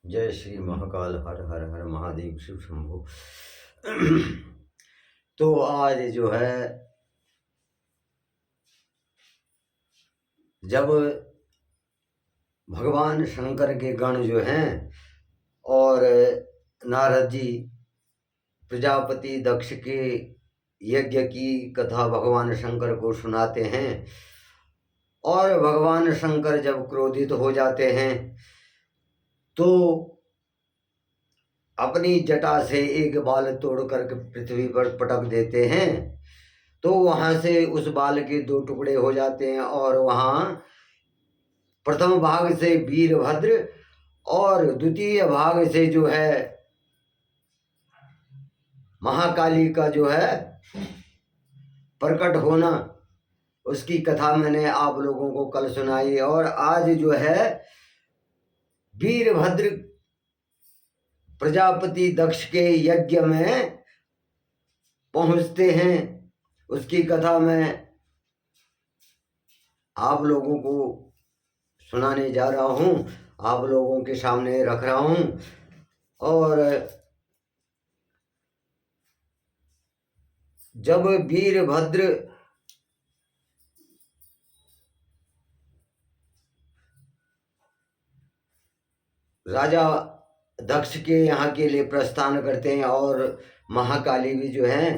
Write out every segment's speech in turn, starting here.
जय श्री महाकाल। हर हर हर महादेव शिव शंभु। तो आज जो है, जब भगवान शंकर के गण जो हैं और नारद जी प्रजापति दक्ष के यज्ञ की कथा भगवान शंकर को सुनाते हैं, और भगवान शंकर जब क्रोधित हो जाते हैं तो अपनी जटा से एक बाल तोड़कर पृथ्वी पर पटक देते हैं। तो वहां से उस बाल के दो टुकड़े हो जाते हैं, और वहां प्रथम भाग से वीरभद्र और द्वितीय भाग से जो है महाकाली का जो है प्रकट होना, उसकी कथा मैंने आप लोगों को कल सुनाई। और आज जो है वीरभद्र प्रजापति दक्ष के यज्ञ में पहुंचते हैं, उसकी कथा मैं आप लोगों को सुनाने जा रहा हूं, आप लोगों के सामने रख रहा हूं। और जब वीरभद्र राजा दक्ष के यहाँ के लिए प्रस्थान करते हैं, और महाकाली भी जो है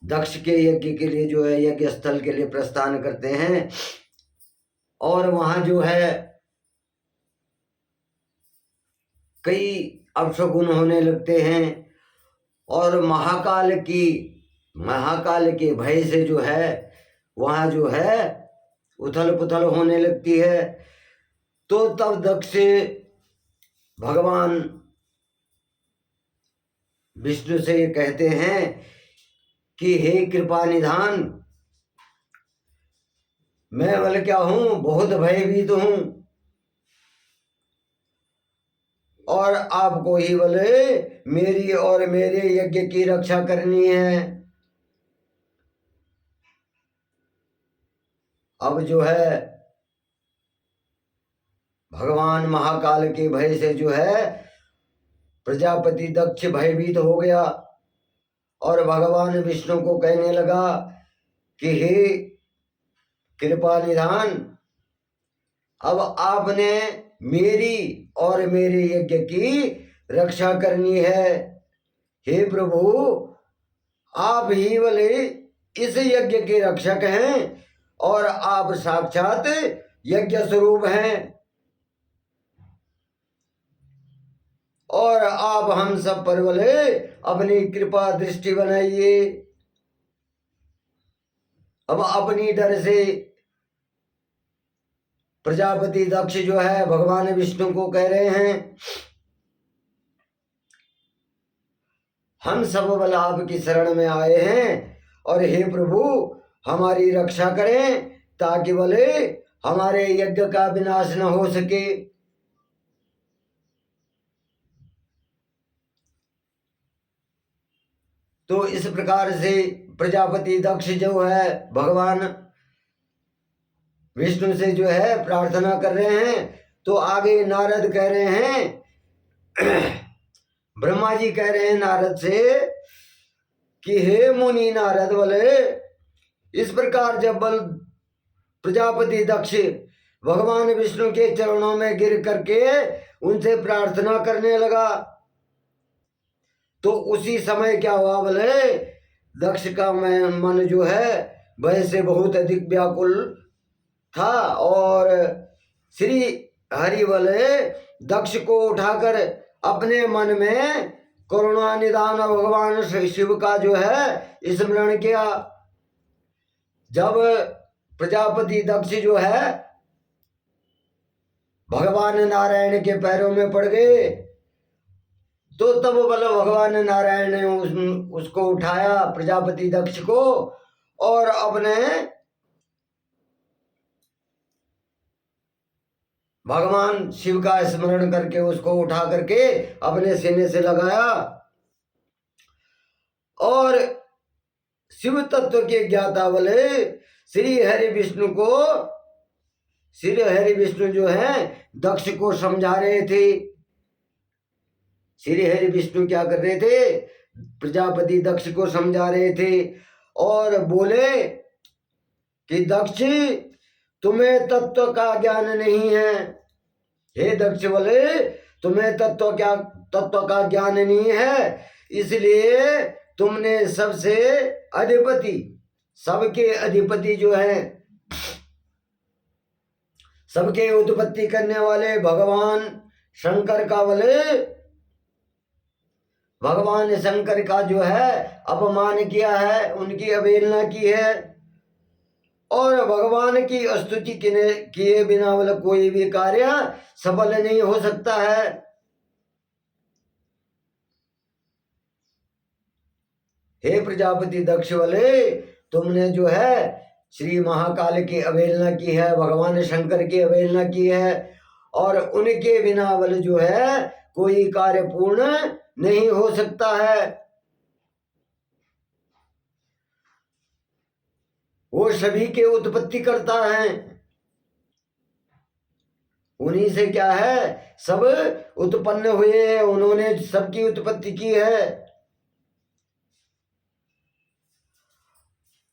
दक्ष के यज्ञ के लिए जो है यज्ञ स्थल के लिए प्रस्थान करते हैं, और वहां जो है कई अपशगुन होने लगते हैं, और महाकाल के भय से जो है वहां जो है उथल पुथल होने लगती है। तो तब दक्ष भगवान विष्णु से कहते हैं कि हे कृपा निधान, मैं बल क्या हूं, बहुत भयभीत हूं, और आपको ही बोले मेरी और मेरे यज्ञ की रक्षा करनी है। अब जो है भगवान महाकाल के भय से जो है प्रजापति दक्ष भयभीत हो गया, और भगवान विष्णु को कहने लगा कि हे कृपा निधान, अब आपने मेरी और मेरे यज्ञ की रक्षा करनी है। हे प्रभु, आप ही वाले इस यज्ञ के रक्षक हैं, और आप साक्षात यज्ञ स्वरूप हैं, और आप हम सब पर बोले अपनी कृपा दृष्टि बनाइए। अब अपनी डर से प्रजापति दक्ष जो है भगवान विष्णु को कह रहे हैं, हम सब बल आपकी शरण में आए हैं, और हे प्रभु हमारी रक्षा करें, ताकि बोले हमारे यज्ञ का विनाश न हो सके। तो इस प्रकार से प्रजापति दक्ष जो है भगवान विष्णु से जो है प्रार्थना कर रहे हैं। तो आगे नारद कह रहे हैं, ब्रह्मा जी कह रहे हैं नारद से कि हे मुनि नारद, बोले इस प्रकार जब बल प्रजापति दक्ष भगवान विष्णु के चरणों में गिर करके उनसे प्रार्थना करने लगा, तो उसी समय क्या हुआ, बोले दक्ष का मन जो है भय से बहुत अधिक व्याकुल था, और श्री हरि बोले दक्ष को उठाकर अपने मन में करुणा निधान भगवान शिव का जो है स्मरण किया। जब प्रजापति दक्ष जो है भगवान नारायण के पैरों में पड़ गए, तो तब बल भगवान नारायण ने उसको उठाया प्रजापति दक्ष को, और अपने भगवान शिव का स्मरण करके उसको उठा करके अपने सीने से लगाया, और शिव तत्व के ज्ञाता बोले श्री हरि विष्णु जो है दक्ष को समझा रहे थे श्री हरि विष्णु क्या कर रहे थे, प्रजापति दक्ष को समझा रहे थे और बोले कि दक्ष तुम्हें तत्व का ज्ञान नहीं है। हे दक्ष बोले तुम्हें तत्व का ज्ञान नहीं है, इसलिए तुमने सबसे अधिपति, सबके अधिपति जो है, सबके उत्पत्ति करने वाले भगवान शंकर का बोले, भगवान शंकर का जो है अपमान किया है, उनकी अवहेलना की है। और भगवान की स्तुति किए बिना बोले कोई भी कार्य सफल नहीं हो सकता है। हे प्रजापति दक्ष बोले तुमने जो है श्री महाकाल की अवहेलना की है, भगवान शंकर की अवहेलना की है, और उनके बिना बोले जो है कोई कार्य पूर्ण नहीं हो सकता है। वो सभी के उत्पत्ति करता है, उन्हीं से क्या है सब उत्पन्न हुए हैं, उन्होंने सबकी उत्पत्ति की है।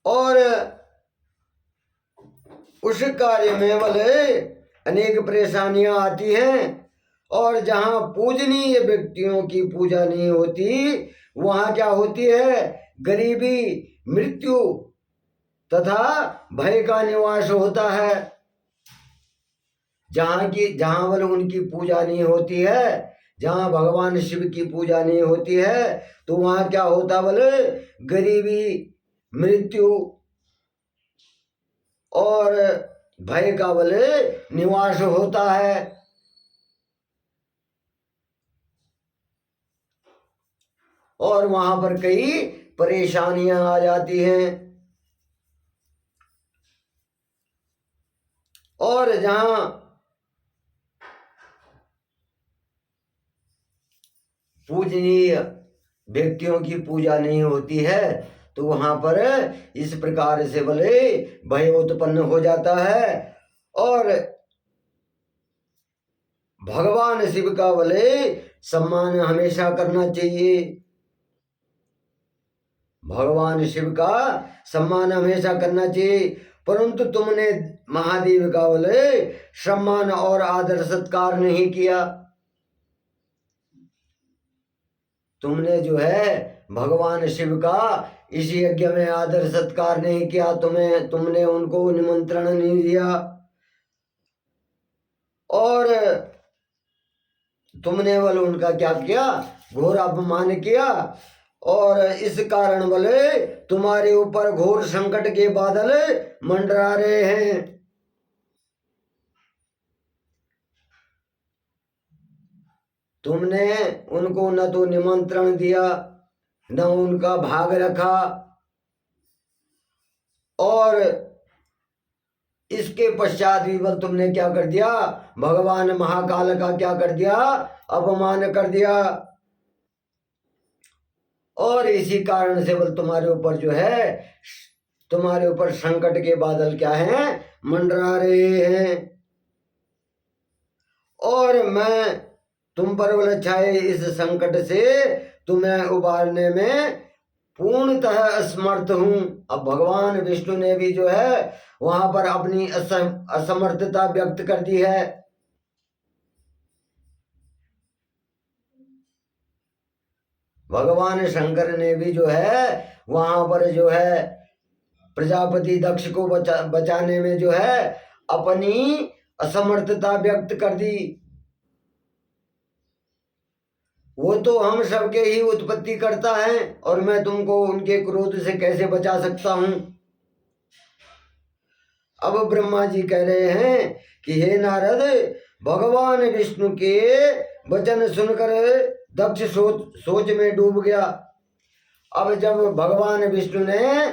और उस कार्य में बोले अनेक परेशानियां आती हैं, और जहां पूजनीय व्यक्तियों की पूजा नहीं होती वहां क्या होती है, गरीबी, मृत्यु तथा भय का निवास होता है। जहां बोले उनकी पूजा नहीं होती है, जहां भगवान शिव की पूजा नहीं होती है, तो वहां क्या होता बोले गरीबी, मृत्यु और भय का बोले निवास होता है। और वहां पर कई परेशानियां आ जाती हैं। और जहां पूजनीय व्यक्तियों की पूजा नहीं होती है तो वहां पर इस प्रकार से बोले भय उत्पन्न हो जाता है। और भगवान शिव का बोले सम्मान हमेशा करना चाहिए, भगवान शिव का सम्मान हमेशा करना चाहिए। परंतु तुमने महादेव का बोले सम्मान और आदर सत्कार नहीं किया। तुमने जो है भगवान शिव का इस यज्ञ में आदर सत्कार नहीं किया, तुमने उनको निमंत्रण नहीं दिया, और तुमने बोले उनका क्या किया, घोर अपमान किया। और इस कारण बोले तुम्हारे ऊपर घोर संकट के बादल मंडरा रहे हैं। तुमने उनको न तो निमंत्रण दिया, न उनका भाग रखा, और इसके पश्चात भी बल तुमने क्या कर दिया, भगवान महाकाल का क्या कर दिया, अपमान कर दिया। और इसी कारण से बल तुम्हारे ऊपर जो है, तुम्हारे ऊपर संकट के बादल क्या हैं, मंडरा रहे हैं। और मैं तुम पर बल छाए इस संकट से तुम्हें उबारने में पूर्णतः असमर्थ हूं। अब भगवान विष्णु ने भी जो है वहां पर अपनी असमर्थता व्यक्त कर दी है। भगवान शंकर ने भी जो है वहां पर जो है प्रजापति दक्ष को बचाने में जो है अपनी असमर्थता व्यक्त कर दी। वो तो हम सबके ही उत्पत्ति करता है, और मैं तुमको उनके क्रोध से कैसे बचा सकता हूं। अब ब्रह्मा जी कह रहे हैं कि हे नारद, भगवान विष्णु के वचन सुनकर दक्ष सोच में डूब गया। अब जब भगवान विष्णु ने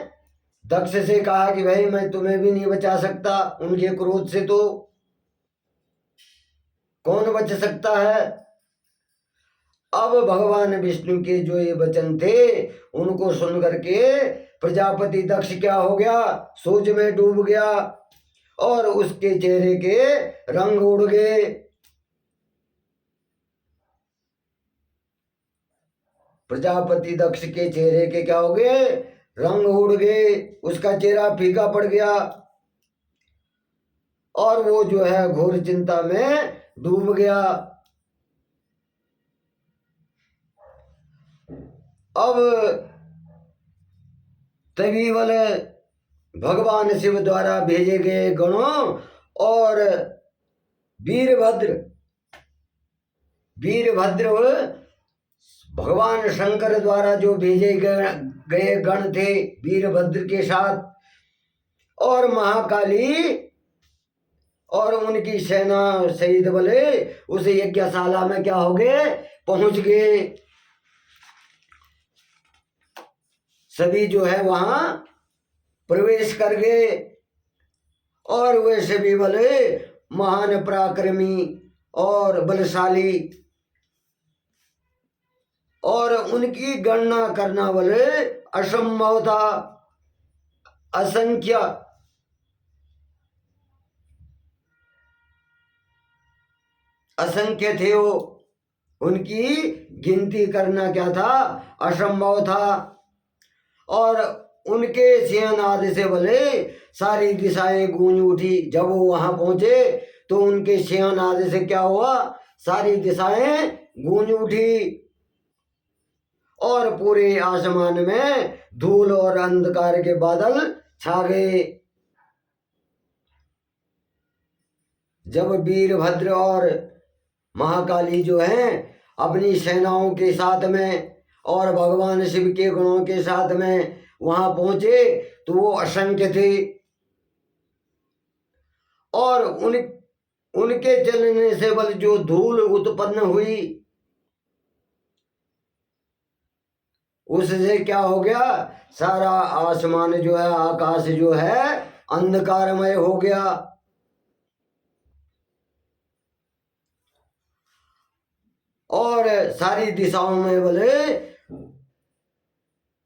दक्ष से कहा कि भाई मैं तुम्हें भी नहीं बचा सकता, उनके क्रोध से तो कौन बच सकता है। अब भगवान विष्णु के जो ये वचन थे उनको सुन करके प्रजापति दक्ष क्या हो गया, सोच में डूब गया, और उसके चेहरे के रंग उड़ गए। प्रजापति दक्ष के चेहरे के क्या हो गए, रंग उड़ गए, उसका चेहरा फीका पड़ गया और वो जो है घोर चिंता में डूब गया। अब तभी वाले भगवान शिव द्वारा भेजे गए गणों और वीरभद्र भगवान शंकर द्वारा जो भेजे गए गण थे वीरभद्र के साथ, और महाकाली और उनकी सेना सहित बोले उस यज्ञशाला में क्या हो गए, पहुंच गए। सभी जो है वहां प्रवेश कर गए और वे सभी बोले महान पराक्रमी और बलशाली, और उनकी गणना करना बोले असंभव था, असंख्य थे वो, उनकी गिनती करना क्या था, असंभव था। और उनके सिंहनाद से बोले सारी दिशाएं गूंज उठी। जब वो वहां पहुंचे तो उनके सिंहनाद से क्या हुआ, सारी दिशाएं गूंज उठी और पूरे आसमान में धूल और अंधकार के बादल छा गए। जब वीरभद्र और महाकाली जो हैं अपनी सेनाओं के साथ में और भगवान शिव के गणों के साथ में वहां पहुंचे तो वो असंख्य थे, और उनके चलने से बल जो धूल उत्पन्न हुई उससे क्या हो गया, सारा आसमान जो है, आकाश जो है अंधकारमय हो गया। और सारी दिशाओं में बोले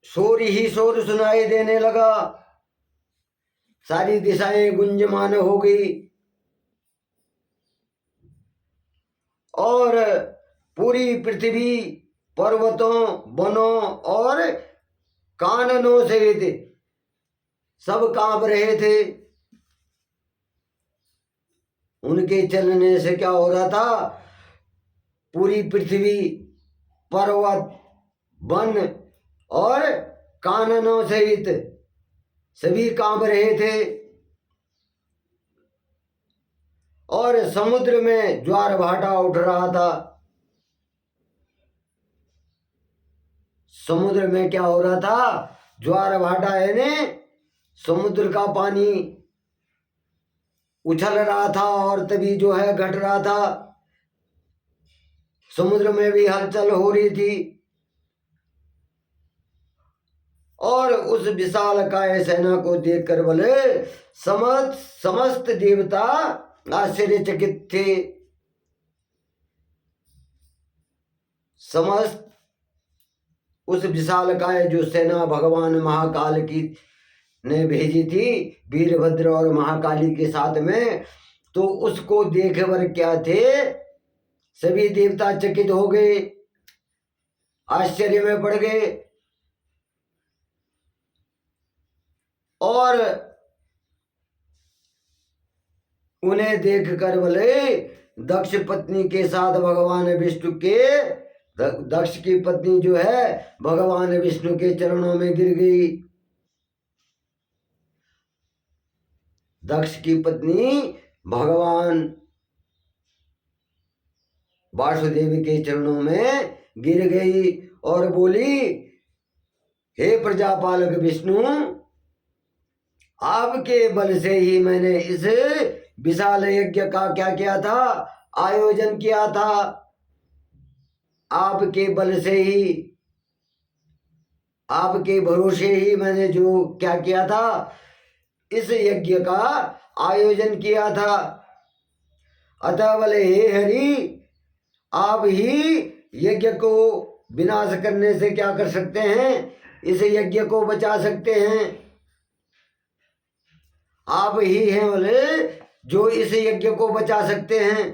शोर ही शोर सुनाई देने लगा, सारी दिशाएं गुंजमान हो गई और पूरी पृथ्वी पर्वतों वनों और काननों से सब कांप रहे थे। उनके चलने से क्या हो रहा था, पूरी पृथ्वी पर्वत वन और काननों सहित सभी कांप रहे थे, और समुद्र में ज्वार भाटा उठ रहा था। समुद्र में क्या हो रहा था, ज्वार भाटा है ने समुद्र का पानी उछल रहा था और तभी जो है घट रहा था, समुद्र में भी हलचल हो रही थी। और उस विशाल काय सेना को देखकर बोले समस्त देवता आश्चर्यचकित थे। समस्त उस विशाल काय जो सेना भगवान महाकाल की ने भेजी थी वीरभद्र और महाकाली के साथ में, तो उसको देखकर क्या थे, सभी देवता चकित हो गए, आश्चर्य में पड़ गए। और उन्हें देखकर बोले दक्ष पत्नी के साथ भगवान विष्णु के, दक्ष की पत्नी जो है भगवान विष्णु के चरणों में गिर गई। दक्ष की पत्नी भगवान वासुदेव के चरणों में गिर गई और बोली, हे प्रजापालक विष्णु, आपके बल से ही मैंने इस विशाल यज्ञ का क्या किया था, आयोजन किया था। आपके बल से ही, आपके भरोसे ही मैंने जो क्या किया था, इस यज्ञ का आयोजन किया था। अतः बोले हे हरि, आप ही यज्ञ को विनाश करने से क्या कर सकते हैं, इस यज्ञ को बचा सकते हैं। आप ही हैं बोले जो इस यज्ञ को बचा सकते हैं।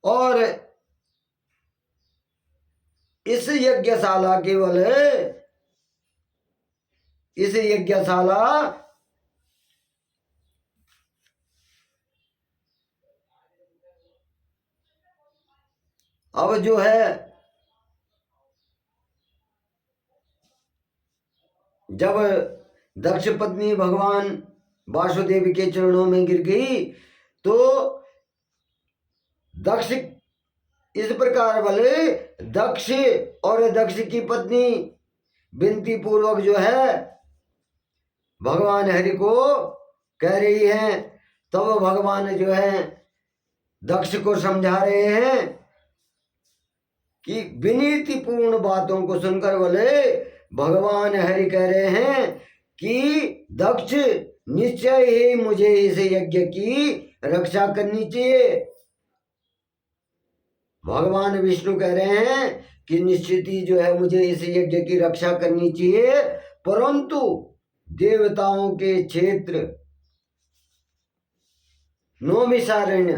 और इस यज्ञशाला केवल इस यज्ञशाला अब जो है जब दक्ष पत्नी भगवान वासुदेव के चरणों में गिर गई तो दक्ष इस प्रकार बोले, दक्ष और दक्ष की पत्नी विनती पूर्वक जो है भगवान हरि को कह रही है। तब तो भगवान जो है दक्ष को समझा रहे हैं कि विनीतिपूर्ण बातों को सुनकर बोले भगवान हरि कह रहे हैं कि दक्ष निश्चय ही मुझे इस यज्ञ की रक्षा करनी चाहिए। भगवान विष्णु कह रहे हैं कि निश्चित ही जो है मुझे इस यज्ञ की रक्षा करनी चाहिए, परंतु देवताओं के क्षेत्र नौमिषारण्य,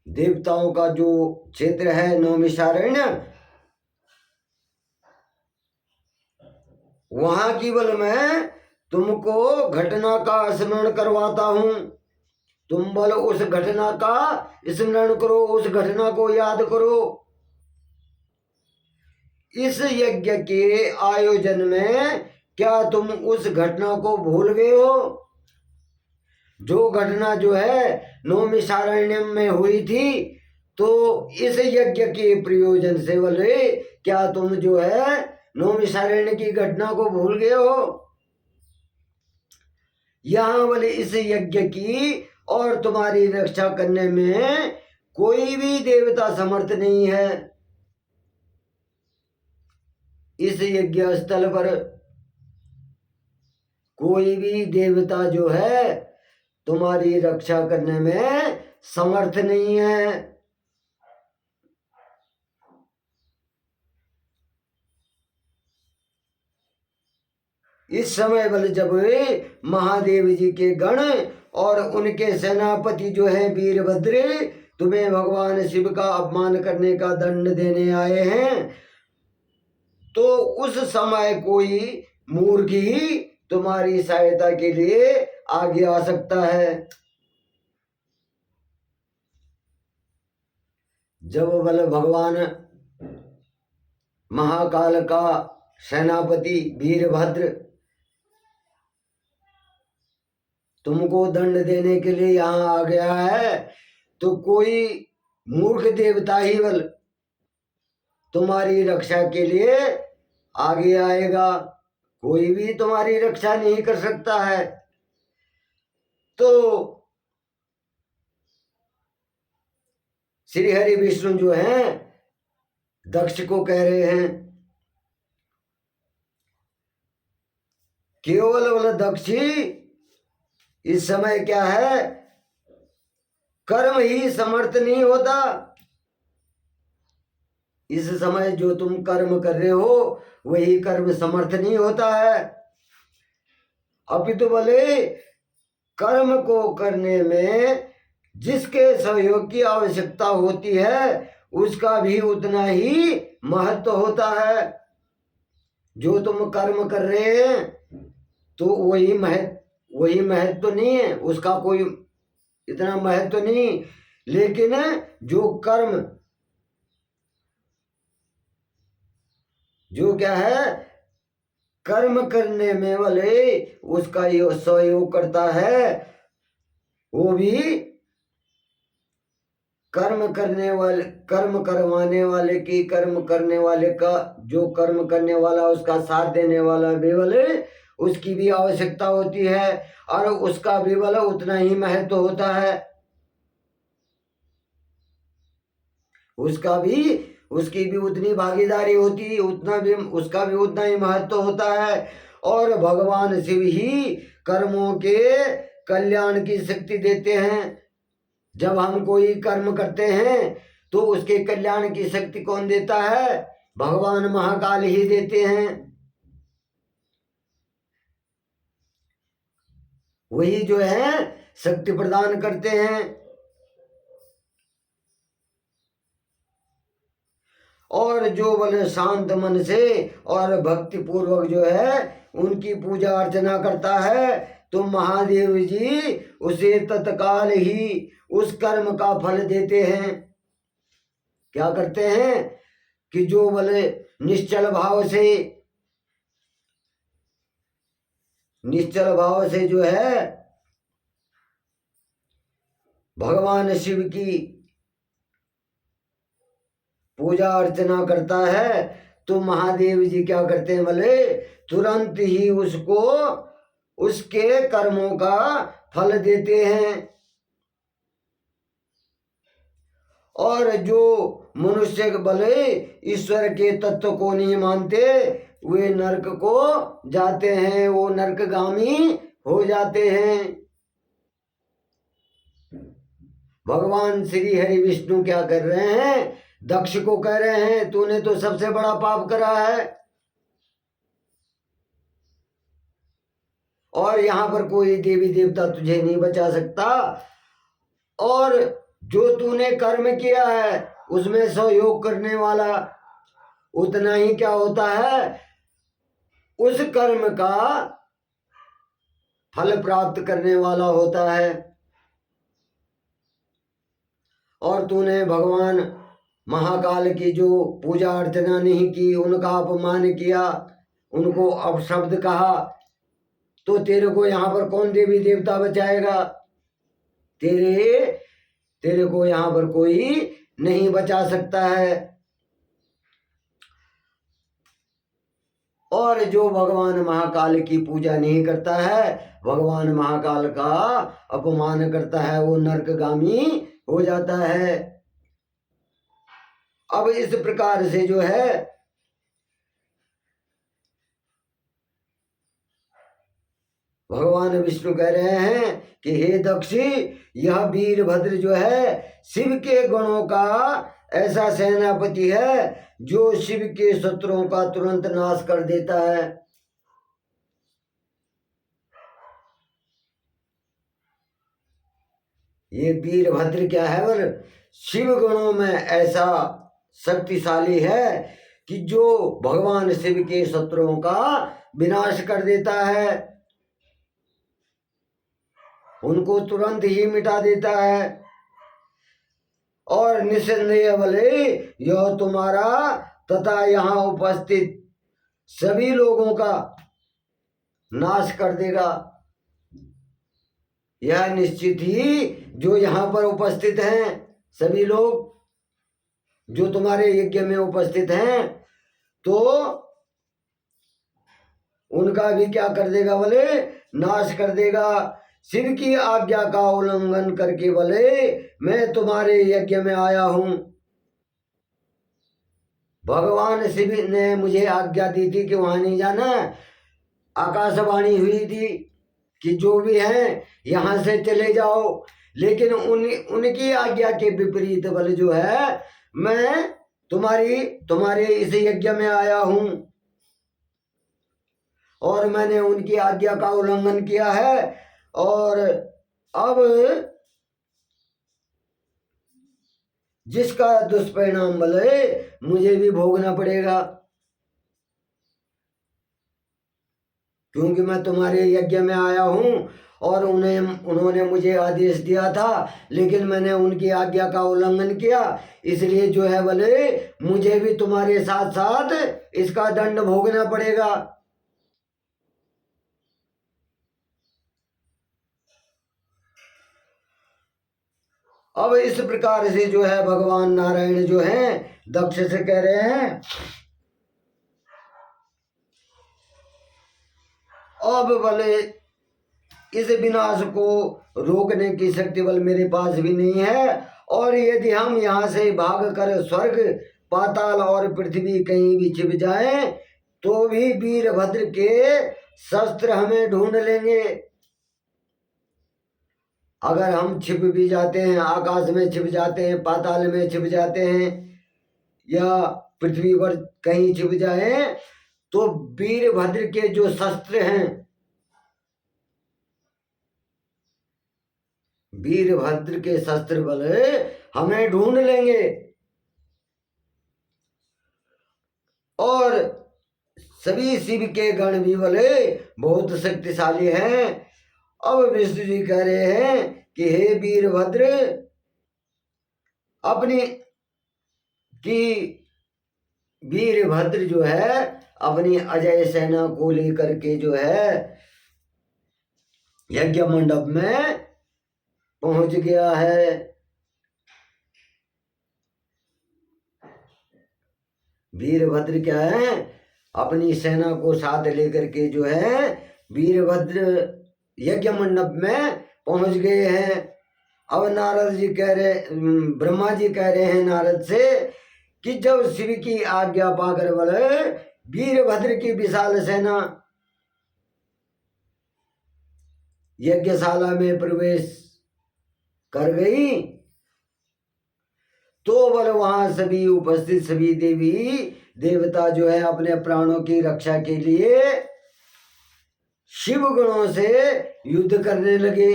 देवताओं का जो क्षेत्र है नौमिषारण्य, वहां केवल मैं तुमको घटना का स्मरण करवाता हूं। तुम बोलो उस घटना का स्मरण करो, उस घटना को याद करो। इस यज्ञ के आयोजन में क्या तुम उस घटना को भूल गए हो? जो घटना जो है नौमिषारण्यम में हुई थी, तो इस यज्ञ के प्रयोजन से बोले क्या तुम जो है नौमिषारण्य की घटना को भूल गए हो? यहाँ बोले इस यज्ञ की और तुम्हारी रक्षा करने में कोई भी देवता समर्थ नहीं है। इस यज्ञ स्थल पर कोई भी देवता जो है तुम्हारी रक्षा करने में समर्थ नहीं है। इस समय बल जब महादेव जी के गण और उनके सेनापति जो है वीरभद्र तुम्हें भगवान शिव का अपमान करने का दंड देने आए हैं, तो उस समय कोई मूर्ख ही तुम्हारी सहायता के लिए आगे आ सकता है। जब बल भगवान महाकाल का सेनापति वीरभद्र तुमको दंड देने के लिए यहाँ आ गया है, तो कोई मूर्ख देवता ही बल तुम्हारी रक्षा के लिए आगे आएगा, कोई भी तुम्हारी रक्षा नहीं कर सकता है। तो श्री हरि विष्णु जो हैं दक्ष को कह रहे हैं केवल बोले दक्ष इस समय क्या है कर्म ही समर्थ नहीं होता। इस समय जो तुम कर्म कर रहे हो वही कर्म समर्थ नहीं होता है। अपितु बोले कर्म को करने में जिसके सहयोग की आवश्यकता होती है उसका भी उतना ही महत्व होता है। जो तुम कर्म कर रहे हैं तो वही महत्व नहीं है, उसका कोई इतना महत्व नहीं, लेकिन जो कर्म जो क्या है कर्म करने में वाले उसका ये सहयोग करता है, वो भी कर्म करवाने वाले की कर्म करने वाले का जो कर्म करने वाला उसका साथ देने वाला भी वाले उसकी भी आवश्यकता होती है और उसका भी वाला उतना ही महत्व होता है। उसकी भी उतनी भागीदारी होती है, उतना भी उसका भी उतना ही महत्व होता है। और भगवान शिव ही कर्मों के कल्याण की शक्ति देते हैं। जब हम कोई कर्म करते हैं तो उसके कल्याण की शक्ति कौन देता है? भगवान महाकाल ही देते हैं। वही जो है शक्ति प्रदान करते हैं। और जो बोले शांत मन से और भक्ति पूर्वक जो है उनकी पूजा अर्चना करता है तो महादेव जी उसे तत्काल ही उस कर्म का फल देते हैं। क्या करते हैं कि जो बोले निश्चल भाव से जो है भगवान शिव की पूजा अर्चना करता है तो महादेव जी क्या करते हैं बोले तुरंत ही उसको उसके कर्मों का फल देते हैं। और जो मनुष्य बोले ईश्वर के तत्व को नहीं मानते वे नरक को जाते हैं, वो नरकगामी हो जाते हैं। भगवान श्री हरि विष्णु क्या कर रहे हैं, दक्ष को कह रहे हैं तूने तो सबसे बड़ा पाप करा है और यहाँ पर कोई देवी देवता तुझे नहीं बचा सकता, और जो तूने कर्म किया है उसमें सहयोग करने वाला उतना ही क्या होता है, उस कर्म का फल प्राप्त करने वाला होता है। और तूने भगवान महाकाल की जो पूजा अर्चना नहीं की, उनका अपमान किया, उनको अपशब्द कहा, तो तेरे को यहाँ पर कौन देवी देवता बचाएगा? तेरे को यहाँ पर कोई नहीं बचा सकता है। और जो भगवान महाकाल की पूजा नहीं करता है, भगवान महाकाल का अपमान करता है, वो नरकगामी हो जाता है। अब इस प्रकार से जो है भगवान विष्णु कह रहे हैं कि हे दक्षी, यह वीरभद्र जो है शिव के गुणों का ऐसा सेनापति है जो शिव के शत्रुओं का तुरंत नाश कर देता है। ये वीरभद्र क्या है बोल, शिव गुणों में ऐसा शक्तिशाली है कि जो भगवान शिव के शत्रुओं का विनाश कर देता है, उनको तुरंत ही मिटा देता है। और निसंदेह बोले यह तुम्हारा तथा यहाँ उपस्थित सभी लोगों का नाश कर देगा। यह निश्चित ही जो यहाँ पर उपस्थित हैं सभी लोग जो तुम्हारे यज्ञ में उपस्थित हैं, तो उनका भी क्या कर देगा बोले, नाश कर देगा। शिव की आज्ञा का उल्लंघन करके बोले मैं तुम्हारे यज्ञ में आया हूं। भगवान शिव ने मुझे आज्ञा दी थी कि वहां नहीं जाना, आकाशवाणी हुई थी कि जो भी हैं यहां से चले जाओ, लेकिन उनकी आज्ञा के विपरीत बल जो है मैं तुम्हारे इस यज्ञ में आया हूं और मैंने उनकी आज्ञा का उल्लंघन किया है, और अब जिसका दुष्परिणाम बोले मुझे भी भोगना पड़ेगा, क्योंकि मैं तुम्हारे यज्ञ में आया हूं और उन्होंने मुझे आदेश दिया था, लेकिन मैंने उनकी आज्ञा का उल्लंघन किया, इसलिए जो है बोले मुझे भी तुम्हारे साथ साथ इसका दंड भोगना पड़ेगा। अब इस प्रकार से जो है भगवान नारायण जो है दक्ष से कह रहे हैं अब बोले इस विनाश को रोकने की शक्ति बल मेरे पास भी नहीं है, और यदि हम यहाँ से भाग कर स्वर्ग पाताल और पृथ्वी कहीं भी छिप जाएं तो भी वीरभद्र के शस्त्र हमें ढूंढ लेंगे। अगर हम छिप भी जाते हैं, आकाश में छिप जाते हैं, पाताल में छिप जाते हैं या पृथ्वी पर कहीं छिप जाए, तो वीरभद्र के जो शस्त्र हैं, वीरभद्र के शस्त्र बल हमें ढूंढ लेंगे। और सभी शिव के गण भी बोले बहुत शक्तिशाली हैं। अब विष्णु जी कह रहे हैं कि हे वीरभद्र, अपनी कि वीरभद्र जो है अपनी अजय सेना को लेकर के जो है यज्ञ मंडप में पहुंच गया है। वीरभद्र क्या है, अपनी सेना को साथ लेकर के जो है वीरभद्र यज्ञ मंडप में पहुंच गए हैं। अब नारद जी कह रहे, ब्रह्मा जी कह रहे हैं नारद से कि जब शिव की आज्ञा पाकर बोले वीरभद्र की विशाल सेना यज्ञशाला में प्रवेश कर गई, तो बल वहां सभी उपस्थित सभी देवी देवता जो है अपने प्राणों की रक्षा के लिए शिव गणों से युद्ध करने लगे।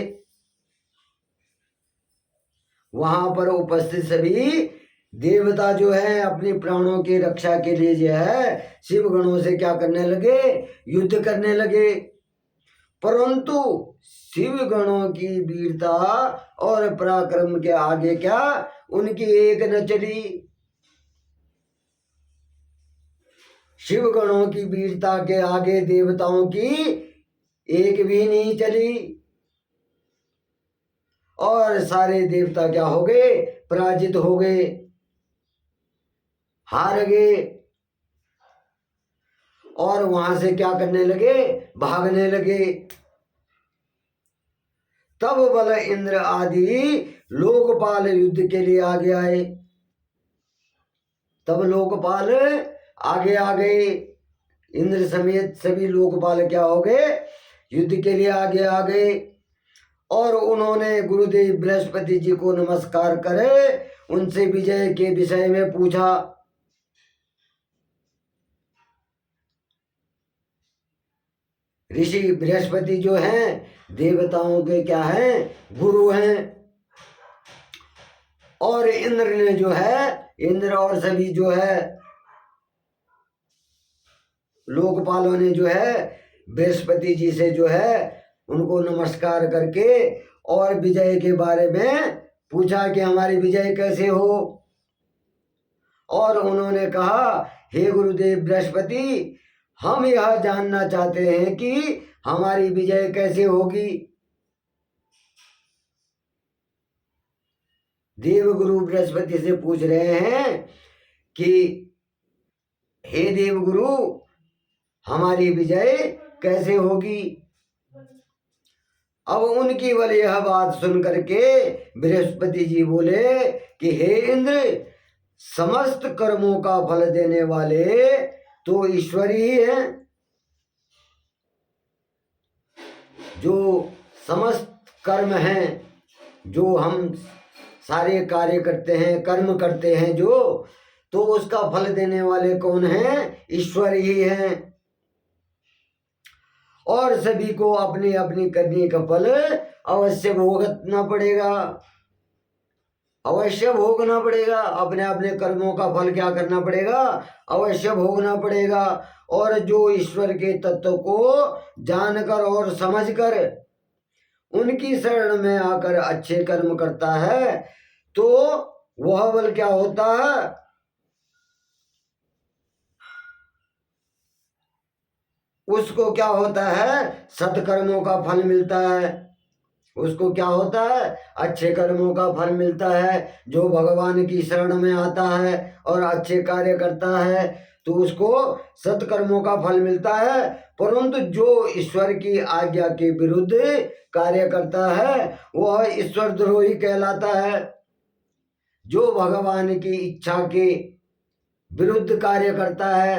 वहां पर उपस्थित सभी देवता जो है अपनी प्राणों की रक्षा के लिए जो है शिव गणों से क्या करने लगे, युद्ध करने लगे। परंतु शिव गणों की वीरता और पराक्रम के आगे क्या उनकी एक न चली। शिव गणों की वीरता के आगे देवताओं की एक भी नहीं चली और सारे देवता क्या हो गए, पराजित हो गए, हार गए और वहां से क्या करने लगे, भागने लगे। तब बल इंद्र आदि लोकपाल युद्ध के लिए आगे आए। तब लोकपाल आगे आ गए, इंद्र समेत सभी लोकपाल क्या हो गए, युद्ध के लिए आगे आ गए। और उन्होंने गुरुदेव बृहस्पति जी को नमस्कार करे उनसे विजय के विषय में पूछा। ऋषि बृहस्पति जो हैं देवताओं के क्या हैं, गुरु हैं। और इंद्र ने जो है, इंद्र और सभी जो है लोकपालों ने जो है बृहस्पति जी से जो है उनको नमस्कार करके और विजय के बारे में पूछा कि हमारी विजय कैसे हो। और उन्होंने कहा, हे गुरुदेव बृहस्पति, हम यह जानना चाहते हैं कि हमारी विजय कैसे होगी। देवगुरु बृहस्पति से पूछ रहे हैं कि हे देवगुरु, हमारी विजय कैसे होगी। अब उनकी वाली यह बात सुन करके बृहस्पति जी बोले कि हे इंद्र, समस्त कर्मों का फल देने वाले तो ईश्वर ही है। जो समस्त कर्म हैं, जो हम सारे कार्य करते हैं, कर्म करते हैं जो, तो उसका फल देने वाले कौन हैं, ईश्वर ही हैं। और सभी को अपनी अपनी करने का फल अवश्य भोगना पड़ेगा, अवश्य भोगना पड़ेगा। अपने अपने कर्मों का फल क्या करना पड़ेगा, अवश्य भोगना पड़ेगा। और जो ईश्वर के तत्व को जानकर और समझकर उनकी शरण में आकर अच्छे कर्म करता है तो वह बल क्या होता है, उसको क्या होता है, सत्कर्मों का फल मिलता है। उसको क्या होता है, अच्छे कर्मों का फल मिलता है। जो भगवान की शरण में आता है और अच्छे कार्य करता है तो उसको सत्कर्मों का फल मिलता है। परंतु जो ईश्वर की आज्ञा के विरुद्ध कार्य करता है वह ईश्वर द्रोही कहलाता है। जो भगवान की इच्छा के विरुद्ध कार्य करता है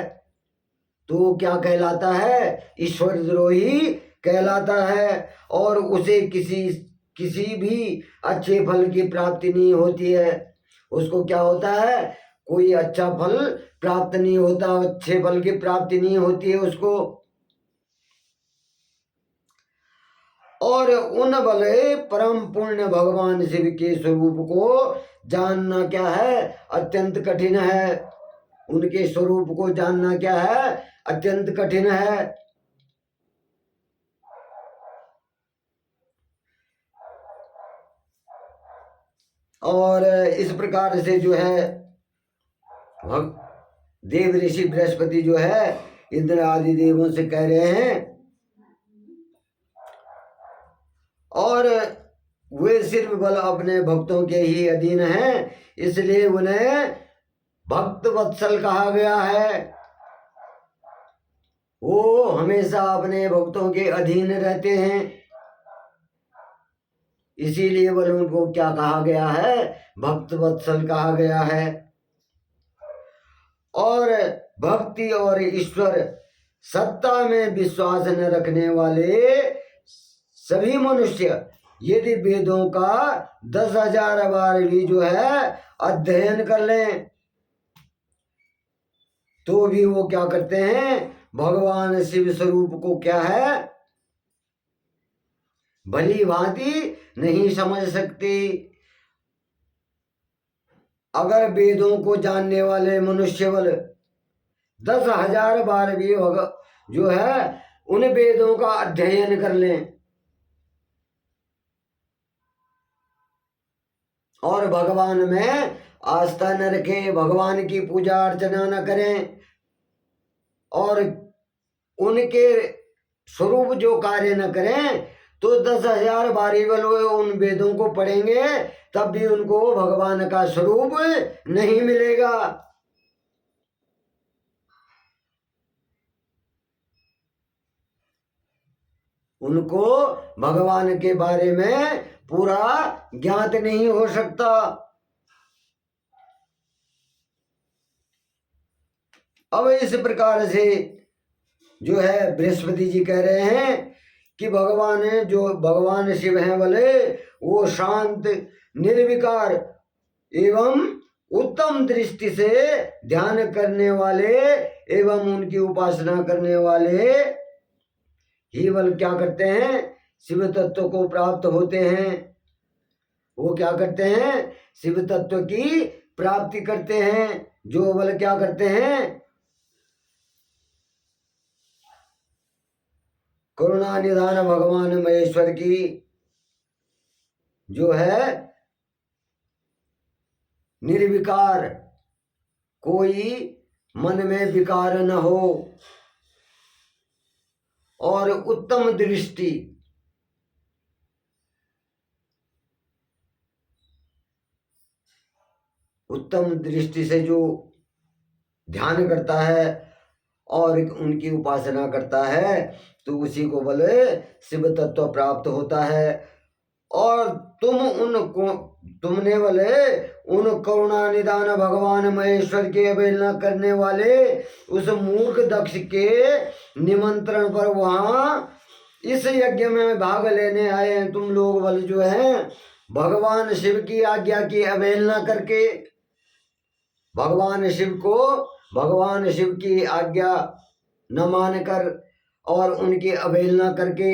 तो क्या कहलाता है, ईश्वर द्रोही कहलाता है। और उसे किसी भी अच्छे फल की प्राप्ति नहीं होती है। उसको क्या होता है, कोई अच्छा फल प्राप्त नहीं होता, अच्छे फल की प्राप्ति नहीं होती है उसको। और उन भले परम पुण्य भगवान शिव के स्वरूप को जानना क्या है, अत्यंत कठिन है। उनके स्वरूप को जानना क्या है, अत्यंत कठिन है। और इस प्रकार से जो है देव ऋषि बृहस्पति जो है इंद्र आदि देवों से कह रहे हैं, और वे सिर्फ बल अपने भक्तों के ही अधीन हैं, इसलिए उन्हें भक्त वत्सल कहा गया है। वो हमेशा अपने भक्तों के अधीन रहते हैं, इसीलिए बल उनको क्या कहा गया है, भक्त वत्सल कहा गया है। और भक्ति और ईश्वर सत्ता में विश्वास न रखने वाले सभी मनुष्य यदि वेदों का 10,000 बार भी जो है अध्ययन कर लें तो भी वो क्या करते हैं, भगवान शिव स्वरूप को क्या है, भली भांति नहीं समझ सकते। अगर वेदों को जानने वाले मनुष्य बल 10,000 बार भी जो है उन वेदों का अध्ययन कर लें और भगवान में आस्था न रखें, भगवान की पूजा अर्चना न करें और उनके स्वरूप जो कार्य न करें, तो 10,000 बारी बल उन वेदों को पढ़ेंगे तब भी उनको भगवान का स्वरूप नहीं मिलेगा। उनको भगवान के बारे में पूरा ज्ञात नहीं हो सकता। अब इस प्रकार से जो है बृहस्पति जी कह रहे हैं कि भगवान जो भगवान शिव हैं बोले वो शांत निर्विकार एवं उत्तम दृष्टि से ध्यान करने वाले एवं उनकी उपासना करने वाले ही बल क्या करते हैं, शिव तत्व को प्राप्त होते हैं। वो क्या करते हैं, शिव तत्व की प्राप्ति करते हैं। जो बल क्या करते हैं, करुणा निधान भगवान महेश्वर की जो है निर्विकार, कोई मन में विकार न हो और उत्तम दृष्टि, उत्तम दृष्टि से जो ध्यान करता है और उनकी उपासना करता है तो उसी को बोले शिव तत्व प्राप्त होता है। और तुमने बोले उन करुणा निदान भगवान महेश्वर की अवहेलना करने वाले उस मूर्ख दक्ष के निमंत्रण पर वहां इस यज्ञ में भाग लेने आए हैं तुम लोग बल जो हैं, भगवान शिव की आज्ञा की अवहेलना करके, भगवान शिव की आज्ञा न मानकर और उनकी अवहेलना करके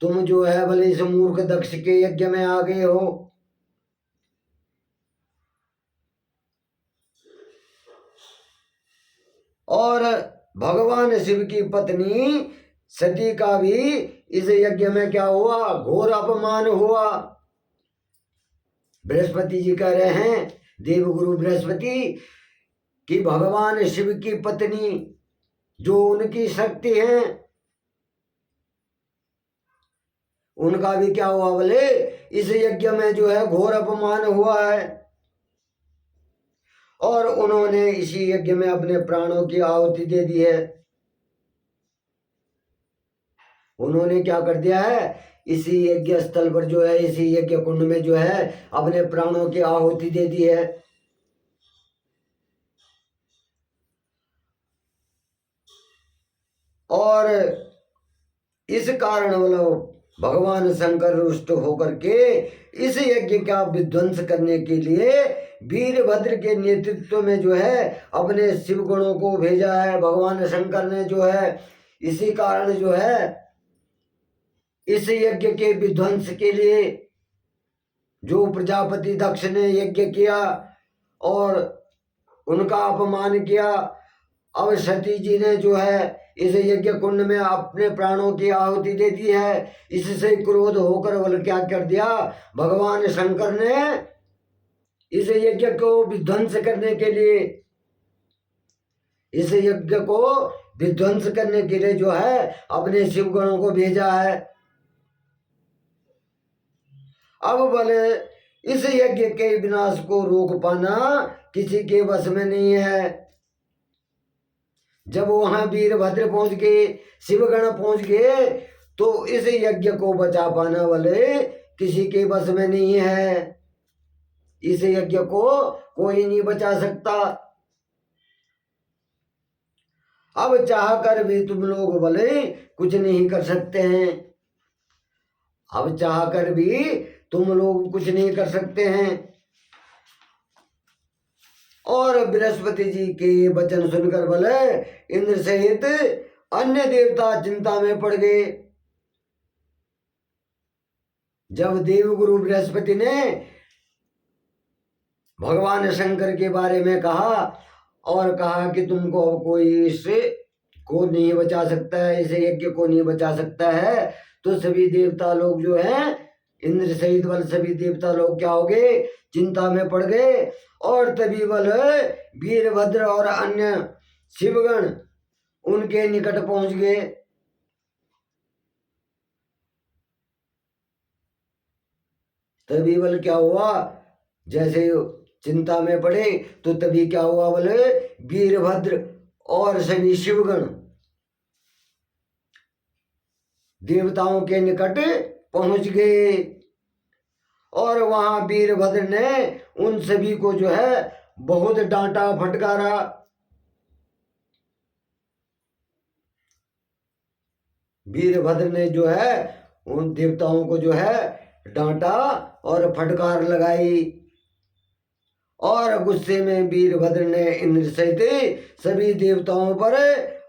तुम जो है भले इस मूर्ख दक्ष के यज्ञ में आ गए हो। और भगवान शिव की पत्नी सती का भी इस यज्ञ में क्या हुआ, घोर अपमान हुआ। बृहस्पति जी कह रहे हैं, देवगुरु बृहस्पति, कि भगवान शिव की पत्नी जो उनकी शक्ति है उनका भी क्या हुआ बोले, इस यज्ञ में जो है घोर अपमान हुआ है। और उन्होंने इसी यज्ञ में अपने प्राणों की आहुति दे दी है। उन्होंने क्या कर दिया है, इसी यज्ञ स्थल पर जो है, इसी यज्ञ कुंड में जो है अपने प्राणों की आहुति दे दी है। और इस कारण भगवान शंकर रुष्ट होकर के इस यज्ञ का विध्वंस करने के लिए वीरभद्र के नेतृत्व में जो है अपने शिव गुणों को भेजा है भगवान शंकर ने जो है। इसी कारण जो है इस यज्ञ के विध्वंस के लिए जो प्रजापति दक्ष ने यज्ञ किया और उनका अपमान किया। अब सती जी ने जो है इस यज्ञ कुंड में अपने प्राणों की आहुति दे दी है। इससे क्रोध होकर बल क्या कर दिया, भगवान शंकर ने इस यज्ञ को विध्वंस करने के लिए, इस यज्ञ को विध्वंस करने के लिए जो है अपने शिवगणों को भेजा है। अब बोले इस यज्ञ के विनाश को रोक पाना किसी के वश में नहीं है। जब वहां वीरभद्र पहुंच गए, शिवगण पहुंच गए, तो इस यज्ञ को बचा पाना वाले किसी के बस में नहीं है। इस यज्ञ को कोई नहीं बचा सकता। अब चाह कर भी तुम लोग बोले कुछ नहीं कर सकते हैं। अब चाह कर भी तुम लोग कुछ नहीं कर सकते हैं। और बृहस्पति जी के वचन सुनकर बोले इंद्र सहित अन्य देवता चिंता में पड़ गए। जब देवगुरु बृहस्पति ने भगवान शंकर के बारे में कहा और कहा कि तुमको अब कोई इससे को नहीं बचा सकता है, इसे यज्ञ को नहीं बचा सकता है, तो सभी देवता लोग जो हैं, इंद्र सहित बल सभी देवता लोग क्या हो गए, चिंता में पड़ गए। और तभी बल वीरभद्र और अन्य शिवगण उनके निकट पहुंच गए। तभी बल क्या हुआ, जैसे चिंता में पड़े तो तभी क्या हुआ, बोले वीरभद्र और सभी शिवगण देवताओं के निकट पहुंच गए। और वहां वीरभद्र ने उन सभी को जो है बहुत डांटा फटकारा। वीरभद्र ने जो है उन देवताओं को जो है डांटा और फटकार लगाई। और गुस्से में वीरभद्र ने इंद्र सहित सभी देवताओं पर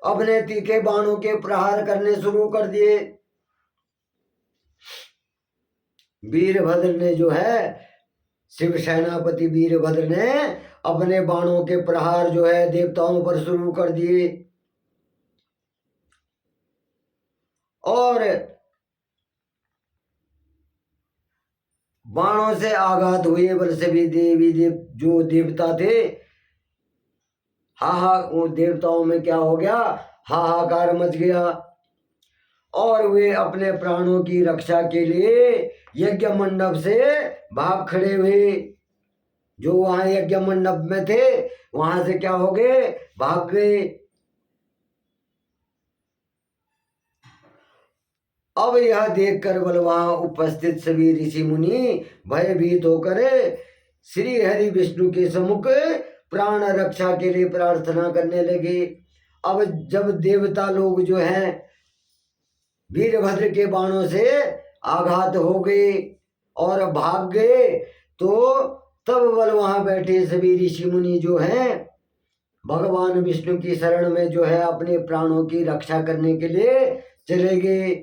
अपने तीखे बाणों के प्रहार करने शुरू कर दिए। वीरभद्र ने जो है शिव सेनापति वीरभद्र ने अपने बाणों के प्रहार जो है देवताओं पर शुरू कर दिए। और बाणों से आघात हुए बल सभी देवी जो देवता थे, वो देवताओं में क्या हो गया, हाहाकार मच गया। और वे अपने प्राणों की रक्षा के लिए यज्ञ मंडप से भाग खड़े हुए। जो वहां यज्ञ मंडप में थे वहां से क्या हो गए, भाग गए। अब यह देखकर बल वहां उपस्थित सभी ऋषि मुनि भयभीत होकर श्री हरि विष्णु के सम्मुख प्राण रक्षा के लिए प्रार्थना करने लगे। अब जब देवता लोग जो हैं वीरभद्र के बाणों से आघात हो गए और भाग गए, तो तब बल वहां बैठे सभी ऋषि मुनि जो हैं भगवान विष्णु की शरण में जो है अपने प्राणों की रक्षा करने के लिए चले गए।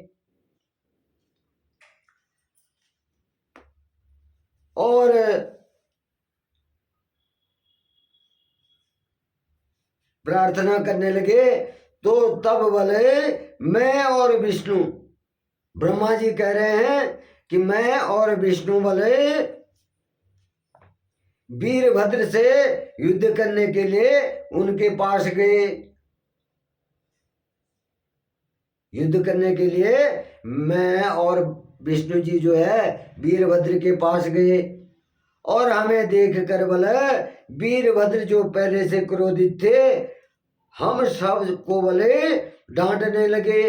और प्रार्थना करने लगे। तो तब बोले मैं और विष्णु, ब्रह्मा जी कह रहे हैं कि मैं और विष्णु बोले वीरभद्र से युद्ध करने के लिए उनके पास गए। युद्ध करने के लिए मैं और विष्णु जी जो है वीरभद्र के पास गए। और हमें देख कर बोले वीरभद्र जो पहले से क्रोधित थे, हम सब को बोले डांटने लगे।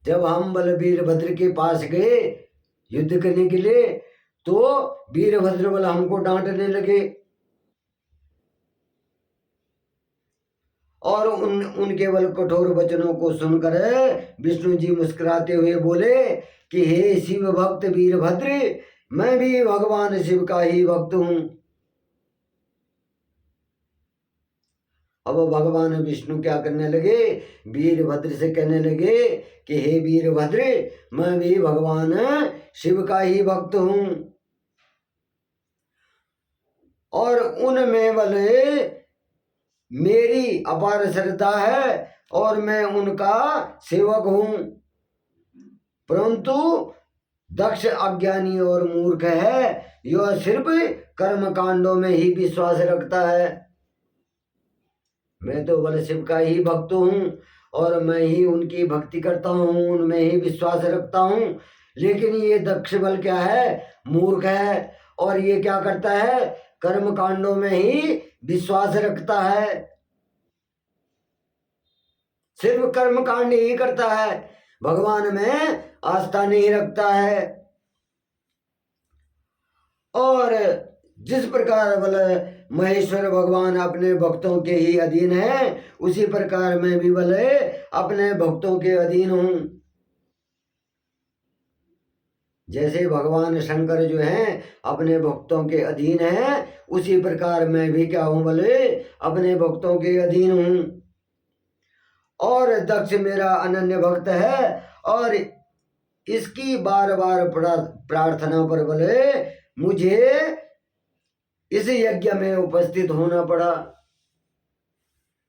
जब हम बोले वीरभद्र के पास गए युद्ध करने के लिए, तो वीरभद्र बोले हमको डांटने लगे। और उनके बल कठोर वचनों को सुनकर विष्णु जी मुस्कुराते हुए बोले कि हे शिव भक्त वीरभद्र, मैं भी भगवान शिव का ही भक्त हूं। अब भगवान विष्णु क्या करने लगे, वीरभद्र से कहने लगे कि हे वीरभद्र, मैं भी भगवान शिव का ही भक्त हूं। और उनमें भले मेरी अपार श्रद्धा है और मैं उनका सेवक हूं। परंतु दक्ष अज्ञानी और मूर्ख है, यह सिर्फ कर्म कांडों में ही विश्वास रखता है। मैं तो बल शिव का ही भक्त हूँ और मैं ही उनकी भक्ति करता हूँ, उनमें ही विश्वास रखता हूँ। लेकिन ये दक्ष बल क्या है, मूर्ख है, और ये क्या करता है, कर्म कांडों में ही विश्वास रखता है, सिर्फ कर्म कांड ही करता है, भगवान में आस्था नहीं रखता है। और जिस प्रकार बोले महेश्वर भगवान अपने भक्तों के ही अधीन है, उसी प्रकार मैं भी बोले अपने भक्तों के अधीन हूं। जैसे भगवान शंकर जो हैं अपने भक्तों के अधीन हैं, उसी प्रकार मैं भी क्या हूं बोले अपने भक्तों के अधीन हूं। और दक्ष मेरा अनन्य भक्त है और इसकी बार बार प्रार्थना पर बोले मुझे इस यज्ञ में उपस्थित होना पड़ा।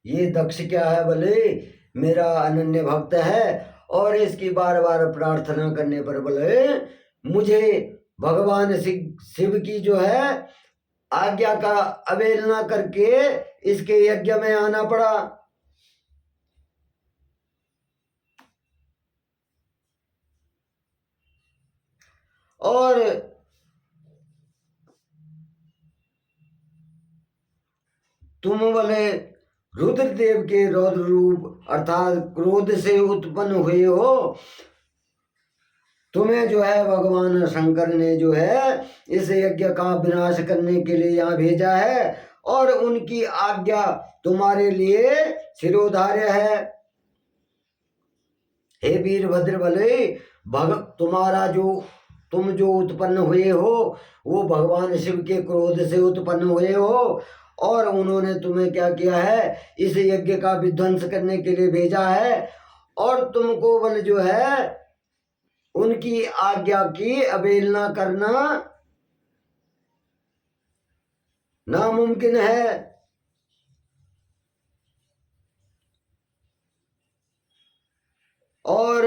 ये दक्ष क्या है बोले मेरा अनन्य भक्त है और इसकी बार बार प्रार्थना करने पर बोले मुझे भगवान शिव की जो है आज्ञा का अवहेलना करके इसके यज्ञ में आना पड़ा। और तुम बोले रुद्रदेव के रौद्र रूप अर्थात क्रोध से उत्पन्न हुए हो, तुम्हें जो है भगवान शंकर ने जो है इस यज्ञ का विनाश करने के लिए यहाँ भेजा है और उनकी आज्ञा तुम्हारे लिए शिरोधार्य है। हे वीरभद्र भले तुम्हारा जो तुम जो उत्पन्न हुए हो वो भगवान शिव के क्रोध से उत्पन्न हुए हो और उन्होंने तुम्हें क्या किया है, इस यज्ञ का विध्वंस करने के लिए भेजा है और तुमको बल जो है उनकी आज्ञा की अवहेलना करना नामुमकिन है। और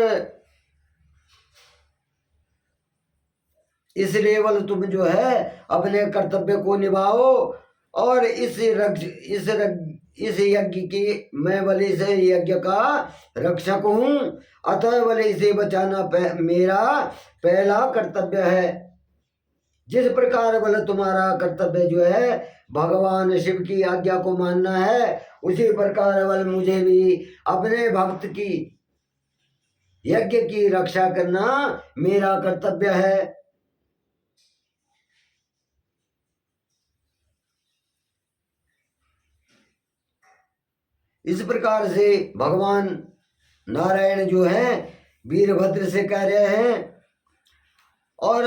इसलिए बल तुम जो है अपने कर्तव्य को निभाओ और इस यज्ञ की मैं बलि से यज्ञ का रक्षक हूँ, अतः बलि से बचाना मेरा पहला कर्तव्य है। जिस प्रकार बल तुम्हारा कर्तव्य जो है भगवान शिव की आज्ञा को मानना है, उसी प्रकार बल मुझे भी अपने भक्त की यज्ञ की रक्षा करना मेरा कर्तव्य है। इस प्रकार से भगवान नारायण जो है वीरभद्र से कह रहे हैं और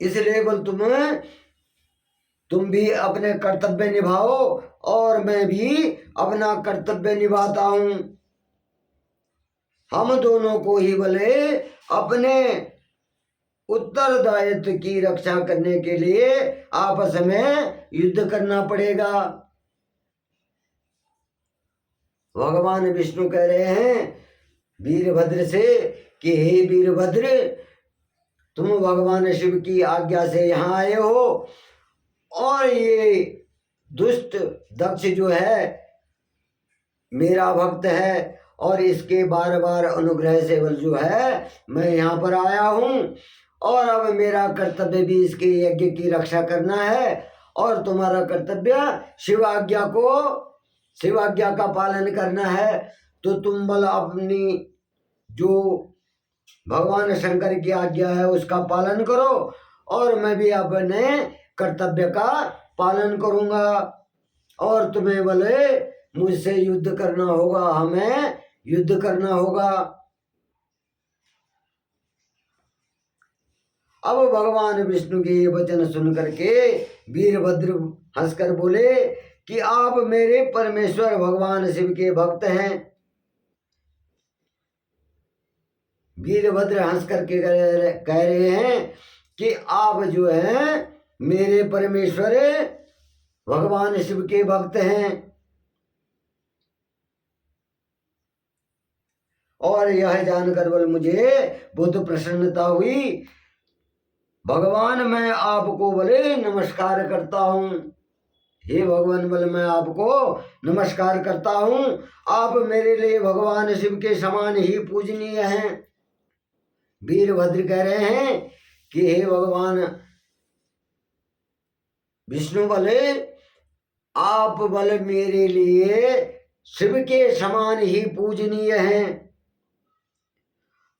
इसलिए बोल तुम भी अपने कर्तव्य निभाओ और मैं भी अपना कर्तव्य निभाता हूं। हम दोनों को ही बोले अपने उत्तरदायित्व की रक्षा करने के लिए आपस में युद्ध करना पड़ेगा। भगवान विष्णु कह रहे हैं वीरभद्र से कि हे वीरभद्र, तुम भगवान शिव की आज्ञा से यहाँ आए हो और ये दुष्ट दक्ष जो है मेरा भक्त है और इसके बार बार अनुग्रह से बल जो है मैं यहाँ पर आया हूँ और अब मेरा कर्तव्य भी इसके यज्ञ की रक्षा करना है और तुम्हारा कर्तव्य शिव आज्ञा का पालन करना है। तो तुम बल अपनी जो भगवान शंकर की आज्ञा है उसका पालन करो और मैं भी अपने कर्तव्य का पालन करूंगा और तुम्हें बोले मुझसे युद्ध करना होगा, हमें युद्ध करना होगा। अब भगवान विष्णु के ये वचन सुन करके वीरभद्र हंसकर बोले कि आप मेरे परमेश्वर भगवान शिव के भक्त हैं। वीरभद्र हंस करके कह रहे हैं कि आप जो है मेरे परमेश्वर भगवान शिव के भक्त हैं। और यह जानकर बोले मुझे बहुत प्रसन्नता हुई। भगवान मैं आपको बोले नमस्कार करता हूँ। हे भगवान बोले मैं आपको नमस्कार करता हूँ। आप मेरे लिए भगवान शिव के समान ही पूजनीय हैं। वीरभद्र कह रहे हैं कि हे भगवान विष्णु बोले आप बोले मेरे लिए शिव के समान ही पूजनीय हैं।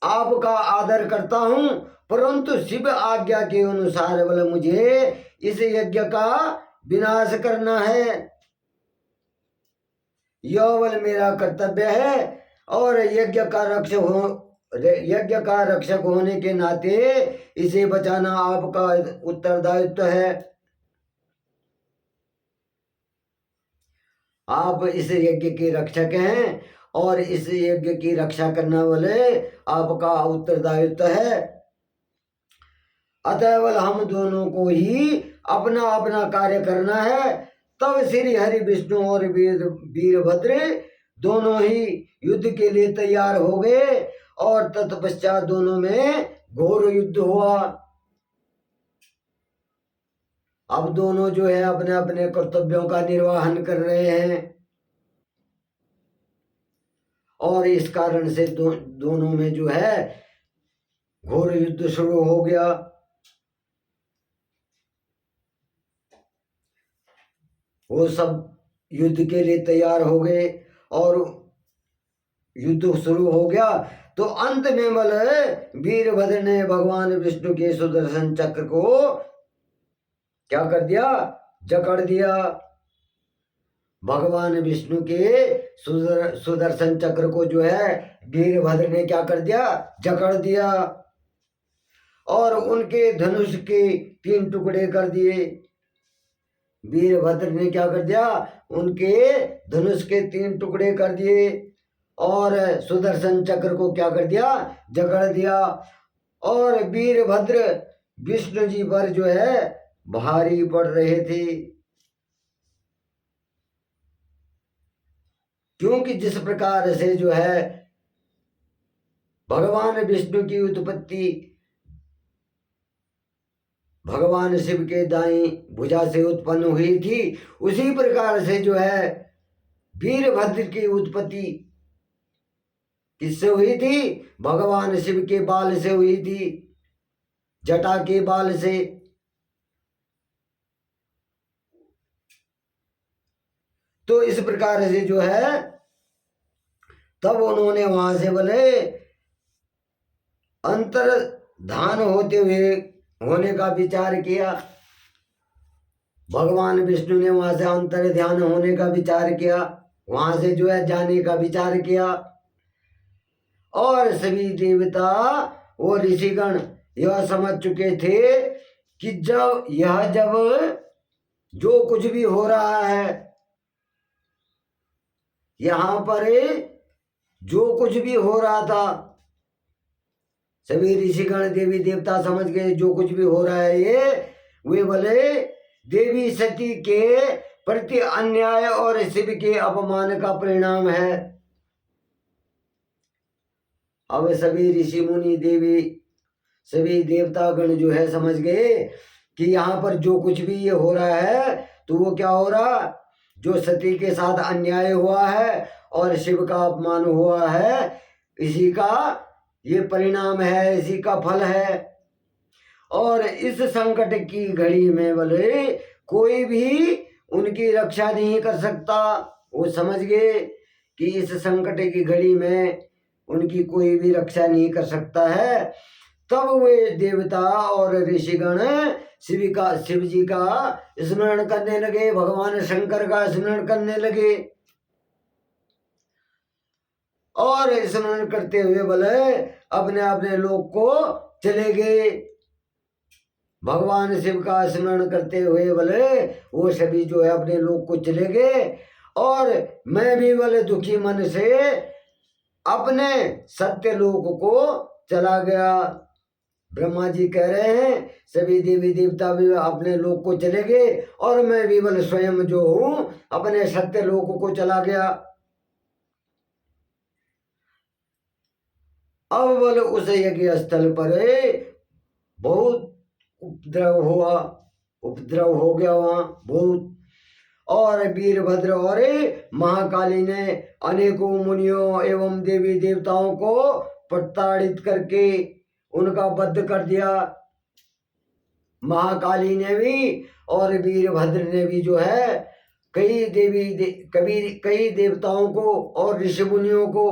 आपका आदर करता हूं, परंतु शिव आज्ञा के अनुसार बोले मुझे इस यज्ञ का विनाश करना है। यह बोले मेरा कर्तव्य है और यज्ञ का रक्षक होने के नाते इसे बचाना आपका उत्तरदायित्व है। आप इस यज्ञ के रक्षक हैं और इस यज्ञ की रक्षा करने वाले आपका उत्तरदायित्व है। अतः हम दोनों को ही अपना अपना कार्य करना है। तब श्री हरि विष्णु और वीरभद्र दोनों ही युद्ध के लिए तैयार हो गए और तत्पश्चात दोनों में घोर युद्ध हुआ। अब दोनों जो है अपने अपने कर्तव्यों का निर्वहन कर रहे हैं और इस कारण से दोनों में जो है घोर युद्ध शुरू हो गया। वो सब युद्ध के लिए तैयार हो गए और युद्ध शुरू हो गया। तो अंत में वीरभद्र ने भगवान विष्णु के सुदर्शन चक्र को क्या कर दिया? जकड़ दिया। भगवान विष्णु के सुदर्शन चक्र को जो है वीरभद्र ने क्या कर दिया? जकड़ दिया और उनके धनुष के 3 टुकड़े कर दिए। वीरभद्र ने क्या कर दिया? उनके धनुष के 3 टुकड़े कर दिए और सुदर्शन चक्र को क्या कर दिया? जकड़ दिया। और वीरभद्र विष्णु जी पर जो है भारी पड़ रहे थे, क्योंकि जिस प्रकार से जो है भगवान विष्णु की उत्पत्ति भगवान शिव के दाईं भुजा से उत्पन्न हुई थी, उसी प्रकार से जो है वीरभद्र की उत्पत्ति किससे हुई थी? भगवान शिव के बाल से हुई थी, जटा के बाल से। तो इस प्रकार से जो है तब उन्होंने वहां से बोले अंतर्धान होने का विचार किया। भगवान विष्णु ने वहां से अंतर ध्यान होने का विचार किया, वहां से जो है जाने का विचार किया। और सभी देवता और ऋषिगण यह समझ चुके थे कि जब जो कुछ भी हो रहा है यहाँ पर, जो कुछ भी हो रहा था, सभी ऋषिगण देवी देवता समझ गए जो कुछ भी हो रहा है ये वे बोले देवी सती के प्रति अन्याय और शिव के अपमान का परिणाम है। अब सभी ऋषि मुनि देवी सभी देवतागण जो है समझ गए कि यहाँ पर जो कुछ भी ये हो रहा है तो वो क्या हो रहा? जो सती के साथ अन्याय हुआ है और शिव का अपमान हुआ है, इसी का ये परिणाम है, इसी का फल है। और इस संकट की घड़ी में बोले कोई भी उनकी रक्षा नहीं कर सकता। वो समझ गए कि इस संकट की घड़ी में उनकी कोई भी रक्षा नहीं कर सकता है। तब वे देवता और ऋषिगण शिव जी का स्मरण करने लगे, भगवान शंकर का स्मरण करने लगे और स्मरण करते हुए बोले अपने अपने लोक को चले गए। भगवान शिव का स्मरण करते हुए बोले वो सभी जो है अपने लोक को चले गए। और मैं भी बोले दुखी मन से अपने सत्य लोक को चला गया। ब्रह्मा जी कह रहे हैं सभी देवी देवता भी अपने लोक को चले गए और मैं भी बल स्वयं जो हूं अपने सत्य लोक को चला गया। अब बोले उस यज्ञ स्थल पर बहुत उपद्रव हो गया वहां बहुत। और वीरभद्र और महाकाली ने अनेकों मुनियों एवं देवी देवताओं को प्रताड़ित करके उनका वध कर दिया। महाकाली ने भी और वीरभद्र ने भी जो है कई देवताओं को और ऋषि मुनियों को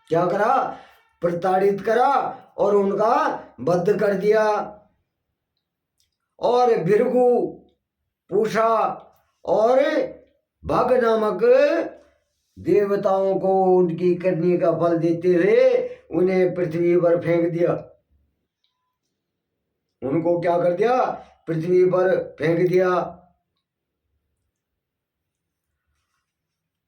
क्या करा, प्रताड़ित करा और उनका वध कर दिया। और भृगु, पूषा और भग नामक देवताओं को उनकी करनी का फल देते हुए उन्हें पृथ्वी पर फेंक दिया। उनको क्या कर दिया, पृथ्वी पर फेंक दिया।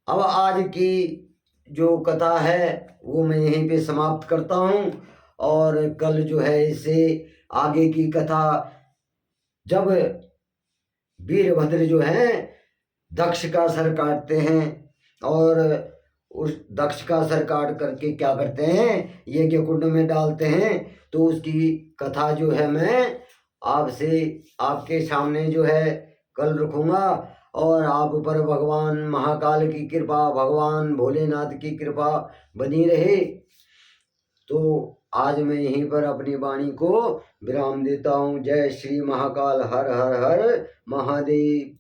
अब आज की जो कथा है वो मैं यहीं पे समाप्त करता हूँ और कल जो है इससे आगे की कथा जब वीरभद्र जो है दक्ष का सर काटते हैं और उस दक्ष का सर काट करके क्या करते हैं यज्ञ कुंड में डालते हैं, तो उसकी कथा जो है मैं आपसे आपके सामने जो है कल रखूँगा। और आप पर भगवान महाकाल की कृपा, भगवान भोलेनाथ की कृपा बनी रहे। तो आज मैं यहीं पर अपनी वाणी को विराम देता हूँ। जय श्री महाकाल, हर हर हर महादेव।